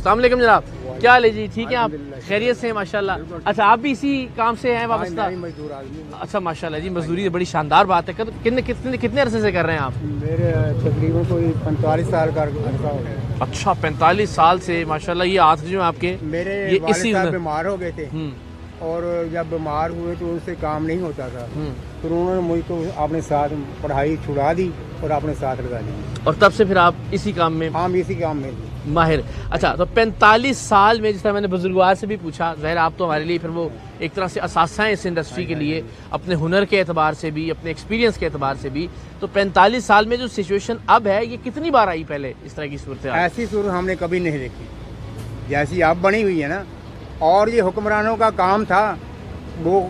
अस्सलाम वालेकुम जनाब, क्या हाल है जी? ठीक है आप? खैरियत से हैं माशाल्लाह। अच्छा, आप भी इसी काम से हैं वाबस्ता? अच्छा माशाल्लाह जी, मजदूरी बड़ी शानदार बात है। कितने अरसे से कर रहे हैं आप? मेरे तकरीबन कोई 45 साल का अरसा हो गया। अच्छा, 45 साल से माशाल्लाह। ये हाथ जो आपके मेरे ये वालिद साहब बीमार हो गए थे और जब बीमार हुए तो उनसे काम नहीं होता था, तो उन्होंने मुझको अपने साथ पढ़ाई छुड़ा दी और अपने साथ लगा ली, और तब से फिर आप इसी काम में? हम इसी काम में माहिर। अच्छा, तो 45 साल में, जिस तरह मैंने बुजुर्गवार से भी पूछा, ज़ाहिर आप तो हमारे लिए फिर वो एक तरह से असासा है इस इंडस्ट्री के लिए, अपने हुनर के एतबार से भी, अपने एक्सपीरियंस के एतबार से भी। तो 45 साल में जो सिचुएशन अब है, ये कितनी बार आई पहले इस तरह की सूरत? ऐसी सूरत हमने कभी नहीं देखी जैसी अब बनी हुई है ना। और ये हुक्मरानों का काम था, वो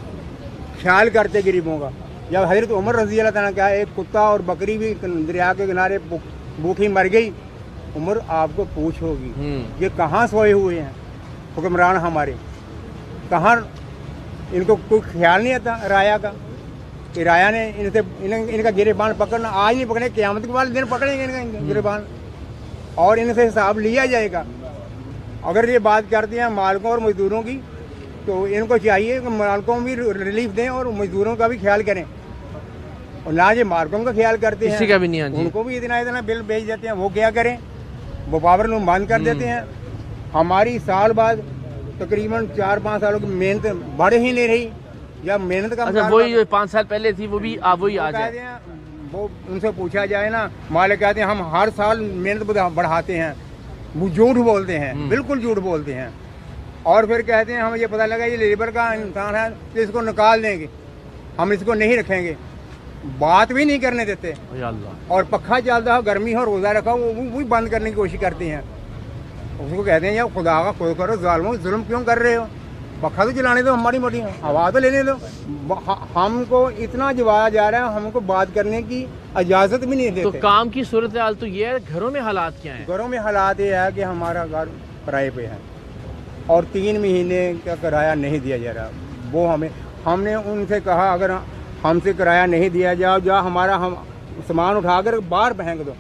ख्याल करते गरीबों का। जब हजरत उमर रज़ी अल्लाह तआला क्या, एक कुत्ता और बकरी भी दरिया के किनारे भूखी मर गई, उमर आपको पूछ होगी ये कहाँ सोए हुए हैं हुक्मरान हमारे, कहाँ? इनको कोई ख्याल नहीं आता राया का कि राया ने इनका गिरेबान पकड़ना, आज नहीं पकड़े, क़यामत के वाले दिन पकड़ेंगे इनका गिरेबान और इनसे हिसाब लिया जाएगा। अगर ये बात करते हैं मालिकों और मजदूरों की, तो इनको चाहिए कि मालिकों भी रिलीफ दें और मजदूरों का भी ख्याल करें, और ना ये मालिकों का ख्याल करते हैं, का भी नहीं, उनको भी इतना बिल भेज देते हैं। वो क्या करें? वो पावर लूम बंद कर देते हैं। हमारी साल बाद तकरीबन 4-5 सालों की मेहनत बढ़ ही नहीं रही। जब मेहनत का वही जो 5 साल पहले थी वो भी वही आ जाए। वो उनसे पूछा जाए ना, मालिक कहते हैं हम हर साल मेहनत बढ़ाते हैं। वो झूठ बोलते हैं, बिल्कुल झूठ बोलते हैं। और फिर कहते हैं हमें ये पता लगा ये लेबर का इंसान है तो इसको निकाल देंगे, हम इसको नहीं रखेंगे। बात भी नहीं करने देते। और पक्खा चलता है, गर्मी हो, रोज़ा रखा, वो भी बंद करने की कोशिश करते हैं। उसको कहते हैं यार खुदा का कोई करो, ज़ालिमों जुल्म क्यों कर रहे हो? पक्खा तो चलाने दो, हमारी मोटी हवा तो लेने दो। हमको इतना जवाया जा रहा है, हमको बात करने की इजाज़त भी नहीं देते। तो काम की सूरत हाल तो ये है। घरों में हालात क्या हैं? घरों में हालात ये है कि हमारा घर किराए पे है और 3 महीने का किराया नहीं दिया जा रहा। वो हमने उनसे कहा अगर हमसे किराया नहीं दिया जा हमारा हम सामान उठाकर बाहर फेंक दो,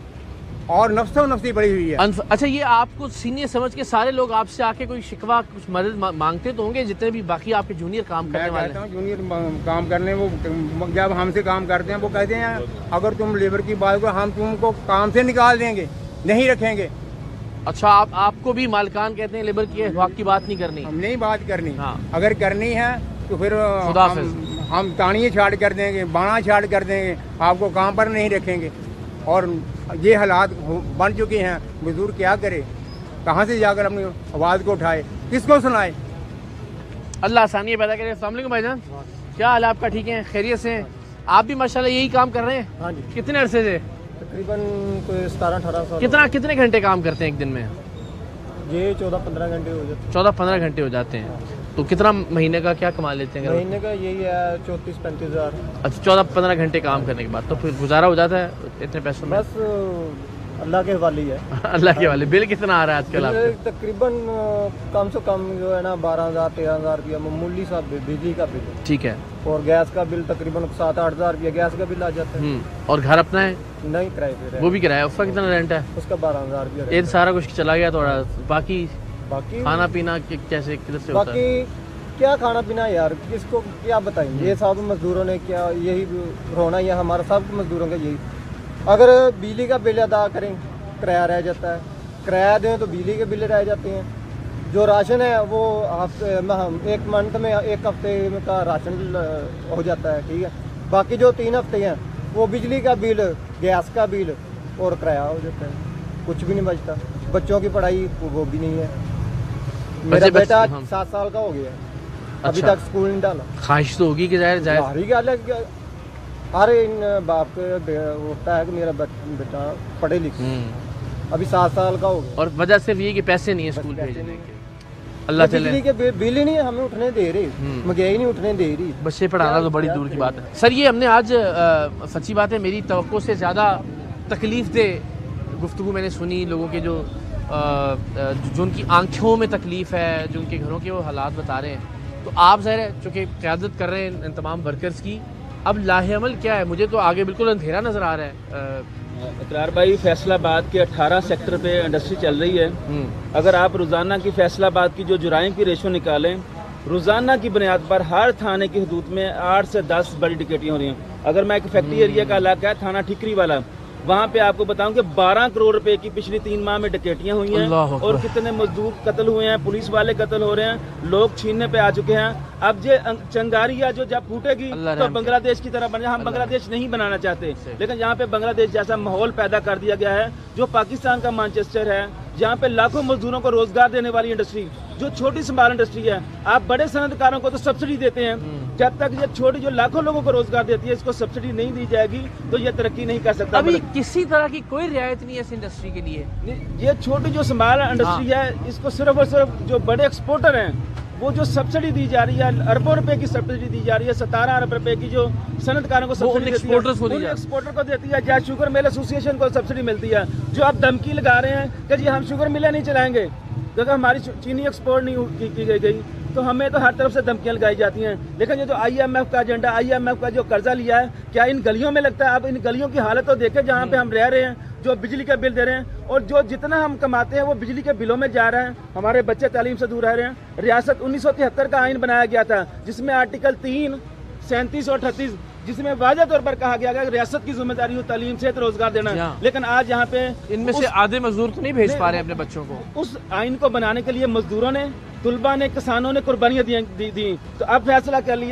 और नफ्सों नफ्सी पड़ी हुई है। अच्छा, ये आपको सीनियर समझ के सारे लोग आपसे आके कोई शिकवा, कुछ मदद मांगते तो होंगे, जितने भी बाकी आपके जूनियर काम करने वाले हैं? जूनियर काम करने, वो जब हमसे काम करते हैं वो कहते हैं अगर तुम लेबर की बात करो हम तुमको काम से निकाल देंगे, नहीं रखेंगे। अच्छा, आपको भी मालिकान कहते हैं लेबर की हक की बात नहीं करनी? हम नहीं बात करनी। हाँ। अगर करनी है तो फिर हम तानिए छाट कर देंगे, बाणा छाट कर देंगे, आपको काम पर नहीं रखेंगे। और ये हालात बन चुके हैं। मजदूर क्या करे, कहाँ से जाकर अपनी आवाज़ को उठाए, किसको सुनाए? अल्लाह आसानी पैदा करे। अस्सलाम वालेकुम भाईजान, क्या हाल है आपका? ठीक है, खैरियत से हैं? आप भी माशाल्लाह यही काम कर रहे हैं? हाँ जी। कितने अरसे से? तकरीबन 17-18 साल। कितने घंटे काम करते हैं एक दिन में? ये 14-15 घंटे हो जाते हैं। 14-15 घंटे हो जाते हैं। तो कितना महीने का क्या कमा लेते हैं? महीने का यही है 34-35 हज़ार। अच्छा, 14-15 घंटे काम करने के बाद तो फिर गुजारा हो जाता है इतने पैसों में? बस अल्लाह के हवाले है। अल्लाह के हवाले। बिल कितना आ रहा है आजकल आपको? तकरीबन कम से कम जो है ना 12,000-13,000 रुपया मामूली सा बिजली का बिल। ठीक है। और गैस का बिल तकरीबन 7-8 हज़ार रुपया गैस का बिल आ जाता है। और घर अपना है? नहीं, किराए पे। वो भी किराया? उसका कितना रेंट है? उसका 12,000 रुपया। ये सारा कुछ चला गया थोड़ा। बाकी खाना पीना कैसे, किधर से होता है? क्या खाना पीना यार, किसको क्या बताएंगे? ये सब मजदूरों ने क्या यही रोना, या हमारा सब मजदूरों का यही। अगर बिजली का बिल अदा करें, किराया रह जाता है, किराया दें तो बिजली के बिल रह जाते हैं। जो राशन है वो एक मंथ में, एक हफ्ते का राशन हो जाता है, ठीक है। बाकी जो 3 हफ्ते हैं वो बिजली का बिल, गैस का बिल और किराया हो जाता है। कुछ भी नहीं बचता। बच्चों की पढ़ाई वो भी नहीं है। मेरा बेटा 7 साल का हो गया, अभी तक स्कूल नहीं डाला। ख्वाहिश तो होगी कि जाहिर हर इन बाप के होता है कि मेरा बेटा पढ़े लिखे। अभी 7 साल का हो गया, और वजह सिर्फ ये कि पैसे नहीं है स्कूल भेजने के। अल्लाह ताला बिजली के बिल ही नहीं हमें उठने दे रही, महंगाई नहीं उठने दे रही। बच्चे पढ़ाना तो बड़ी दूर की बात है। सर, ये हमने आज सच्ची बात है मेरी तवक्को से ज़्यादा तकलीफ दे गुफ्तगू मैंने सुनी। लोगों के जो उनकी आंखों में तकलीफ़ है, जो उनके घरों के वो हालात बता रहे हैं। तो आप ज़ाहिर है चूँकि क़यादत कर रहे हैं इन तमाम वर्कर्स की, अब लाहेअमल क्या है? मुझे तो आगे बिल्कुल अंधेरा नजर आ रहा है। इकरार भाई, फैसलाबाद के 18 सेक्टर पे इंडस्ट्री चल रही है। अगर आप रोजाना की फैसलाबाद की जो जुराइम की रेशो निकालें, रोजाना की बुनियाद पर हर थाने की हदूद में 8 से 10 बड़ी डकैतियां हो रही हैं। अगर मैं एक फैक्ट्री एरिया का इलाका है थाना ठिकरी वाला, वहाँ पे आपको बताऊं कि 12 करोड़ रुपए की पिछली 3 माह में डकैतियां हुई हैं और कितने मजदूर कत्ल हुए हैं, पुलिस वाले कत्ल हो रहे हैं, लोग छीनने पे आ चुके हैं। अब ये चंगारिया जो जब फूटेगी तो बांग्लादेश की तरह बने। हम बांग्लादेश नहीं बनाना चाहते, लेकिन यहाँ पे बांग्लादेश जैसा माहौल पैदा कर दिया गया है जो पाकिस्तान का मैनचेस्टर है, जहाँ पे लाखों मजदूरों को रोजगार देने वाली इंडस्ट्री जो छोटी स्मॉल इंडस्ट्री है। आप बड़े सनतकारों को तो सब्सिडी देते हैं, जब तक ये छोटी जो लाखों लोगों को रोजगार देती है इसको सब्सिडी नहीं दी जाएगी तो ये तरक्की नहीं कर सकता। अभी किसी तरह की कोई रियायत नहीं है इस इंडस्ट्री के लिए। ये छोटी जो स्मॉल इंडस्ट्री है इसको सिर्फ और सिर्फ जो बड़े एक्सपोर्टर हैं वो जो सब्सिडी दी जा रही है, अरबों रुपए की सब्सिडी दी जा रही है, 17 अरब रुपए की जो सनतकारों को सब्सिडी एक्सपोर्टर को देती है, या शुगर मिल एसोसिएशन को सब्सिडी मिलती है। जो आप धमकी लगा रहे हैं कि जी हम शुगर मिलें नहीं चलाएंगे क्योंकि हमारी चीनी एक्सपोर्ट नहीं की गई, तो हमें तो हर तरफ से धमकियां लगाई जाती हैं। लेकिन ये जो IMF का एजेंडा, IMF का जो कर्जा लिया है, क्या इन गलियों में लगता है? अब इन गलियों की हालत तो देखें जहाँ पे हम रह रहे हैं, जो बिजली का बिल दे रहे हैं और जो जितना हम कमाते हैं वो बिजली के बिलों में जा रहा है। हमारे बच्चे तालीम से दूर रह रहे हैं। रियासत 1973 का आइन बनाया गया था जिसमें आर्टिकल 3, 37 और 38 जिसमें वाज़ह तौर पर कहा गया कि रियासत की जिम्मेदारी हो तालीम से रोजगार देना, लेकिन आज यहाँ पे इनमें से आधे मजदूर तो नहीं भेज पा रहे अपने बच्चों को। उस आइन को बनाने के लिए मजदूरों ने, तुलबा ने, किसानों ने कुर्बानियां दी। तो अब फैसला कर लिया